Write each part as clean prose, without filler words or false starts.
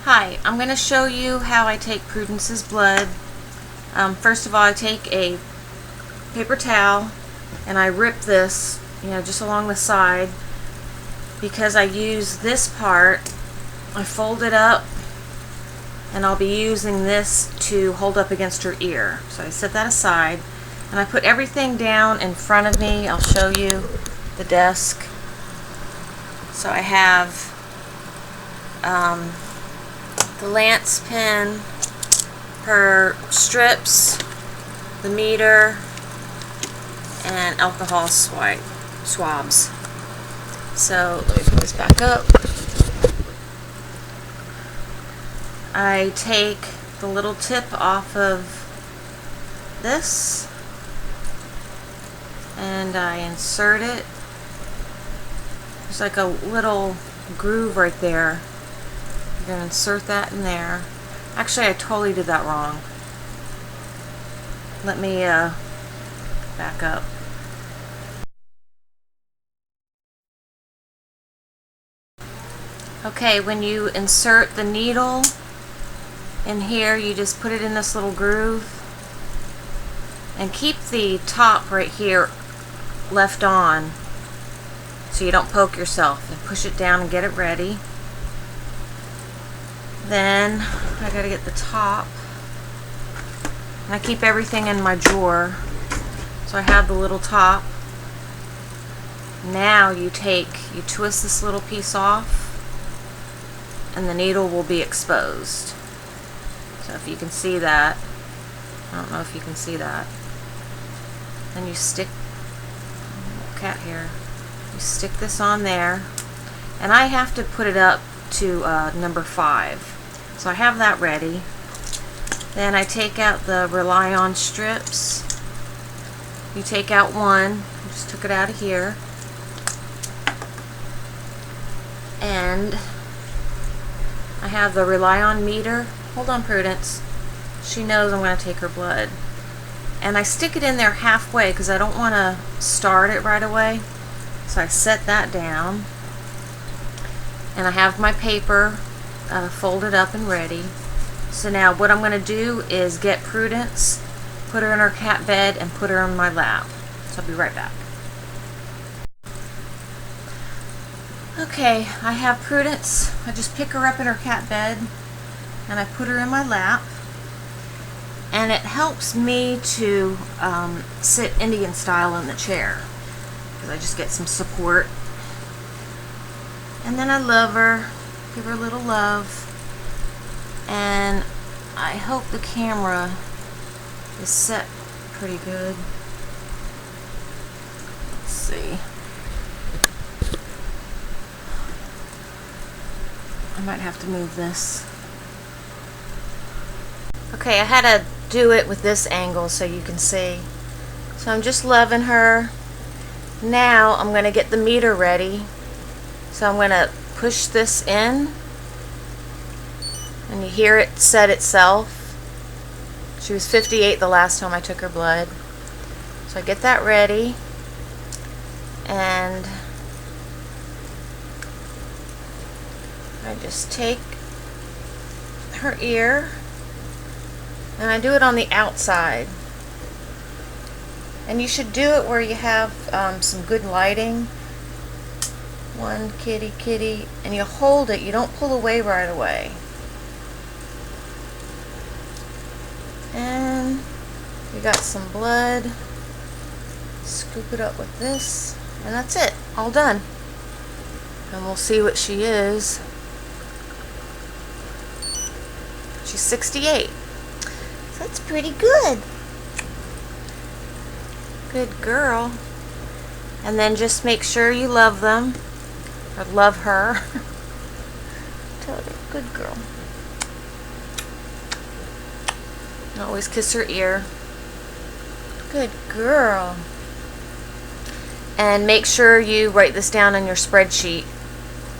Hi, I'm going to show you how I take Prudence's blood. First of all, I take a paper towel and I rip this, just along the side, because I use this part. I fold it up and I'll be using this to hold up against her ear. So I set that aside and I put everything down in front of me. I'll show you the desk. So I have the lance pin, her strips, the meter, and alcohol swabs. So let me put this back up. I take the little tip off of this and I insert it. There's like a little groove right there. You're going to insert that in there. Actually, I totally did that wrong. Let me back up. Okay, when you insert the needle in here, you just put it in this little groove and keep the top right here left on so you don't poke yourself, and push it down and get it ready. Then I gotta get the top, and I keep everything in my drawer. So I have the little top. Now you twist this little piece off and the needle will be exposed. So if you can see that, I don't know if you can see that. Then you stick, cat hair, you stick this on there, and I have to put it up to number 5. So I have that ready. Then I take out the Rely-On strips. You take out one, I just took it out of here, and I have the Rely-On meter. Hold on, Prudence. She knows I'm going to take her blood. And I stick it in there halfway because I don't want to start it right away. So I set that down. And I have my paper folded up and ready. So now what I'm going to do is get Prudence, put her in her cat bed, and put her on my lap. So I'll be right back. Okay, I have Prudence. I just pick her up in her cat bed and I put her in my lap, and it helps me to sit Indian style in the chair because I just get some support. And then I love her, give her a little love, and I hope the camera is set pretty good. Let's see. I might have to move this. Okay, I had to do it with this angle so you can see. So I'm just loving her. Now I'm going to get the meter ready. So I'm going to push this in, and you hear it set itself. She was 58 the last time I took her blood. So I get that ready, and I just take her ear and I do it on the outside. And you should do it where you have some good lighting. One, kitty, kitty, and you hold it. You don't pull away right away. And you got some blood. Scoop it up with this, and that's it. All done. And we'll see what she is. She's 68. So that's pretty good. Good girl. And then just make sure you love them. Or love her. Tell her, good girl. And always kiss her ear. Good girl. And make sure you write this down on your spreadsheet,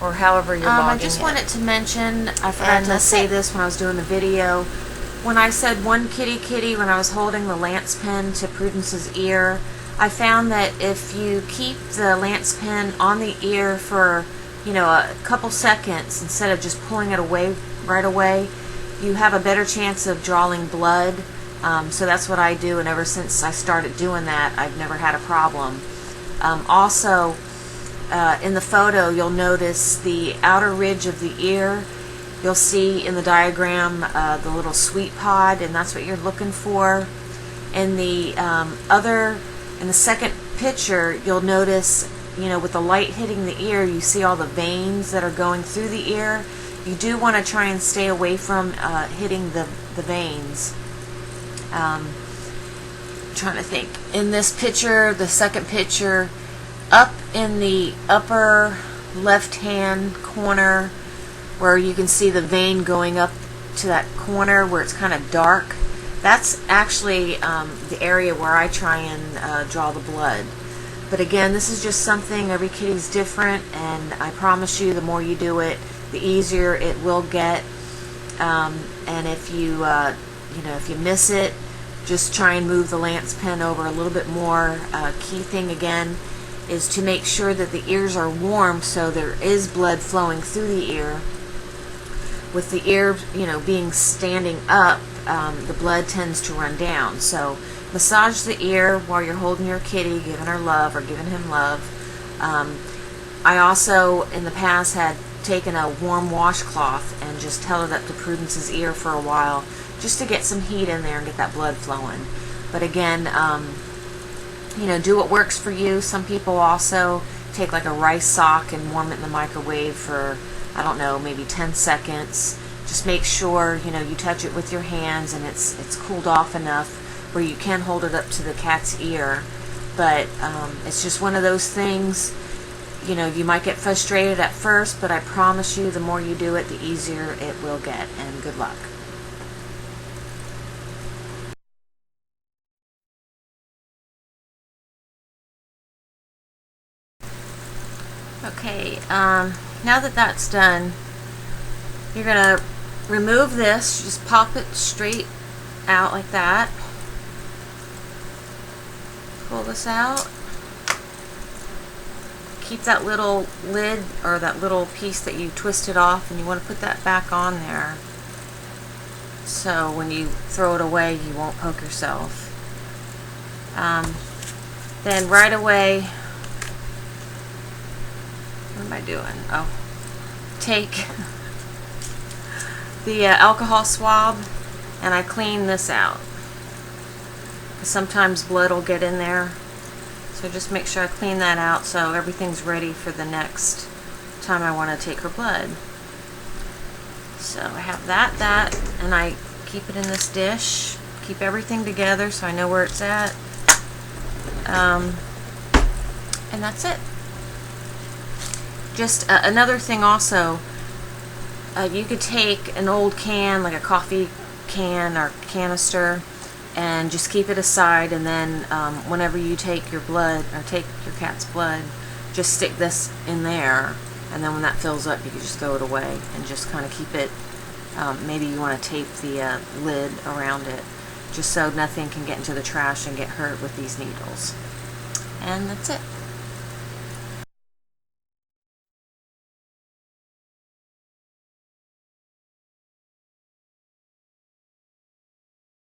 or however you're logging I just wanted to mention, I forgot to say this when I was doing the video. When I said one kitty kitty when I was holding the lance pin to Prudence's ear, I found that if you keep the lance pin on the ear for, a couple seconds instead of just pulling it away right away, you have a better chance of drawing blood. So that's what I do, and ever since I started doing that, I've never had a problem. Also, in the photo, you'll notice the outer ridge of the ear. You'll see in the diagram the little sweet pod, and that's what you're looking for. In the in the second picture, you'll notice, with the light hitting the ear, you see all the veins that are going through the ear. You do want to try and stay away from hitting the veins. Trying to think. In this picture, the second picture, up in the upper left-hand corner, where you can see the vein going up to that corner where it's kind of dark, that's actually the area where I try and draw the blood. But again, this is just something, every kitty's different, and I promise you, the more you do it, the easier it will get. And if you if you miss it, just try and move the lance pen over a little bit more. Key thing again is to make sure that the ears are warm, so there is blood flowing through the ear. With the ear, being standing up, the blood tends to run down. So massage the ear while you're holding your kitty, giving her love or giving him love. I also, in the past, had taken a warm washcloth and just held it up to Prudence's ear for a while, just to get some heat in there and get that blood flowing. But again, do what works for you. Some people also take like a rice sock and warm it in the microwave for, I don't know, maybe 10 seconds. Just make sure, you touch it with your hands and it's cooled off enough where you can hold it up to the cat's ear. But it's just one of those things, you might get frustrated at first, but I promise you, the more you do it, the easier it will get. And good luck. Okay, now that that's done, you're going to remove this. Just pop it straight out like that. Pull this out. Keep that little lid, or that little piece that you twisted off, and you want to put that back on there, so when you throw it away, you won't poke yourself. Then right away, what am I doing? Oh, take the alcohol swab, and I clean this out, because sometimes blood will get in there. So just make sure I clean that out so everything's ready for the next time I want to take her blood. So I have that, and I keep it in this dish. Keep everything together so I know where it's at. And that's it. Just another thing also, you could take an old can, like a coffee can or canister, and just keep it aside, and then whenever you take your blood, or take your cat's blood, just stick this in there, and then when that fills up, you can just throw it away and just kind of keep it, maybe you want to tape the lid around it, just so nothing can get into the trash and get hurt with these needles. And that's it.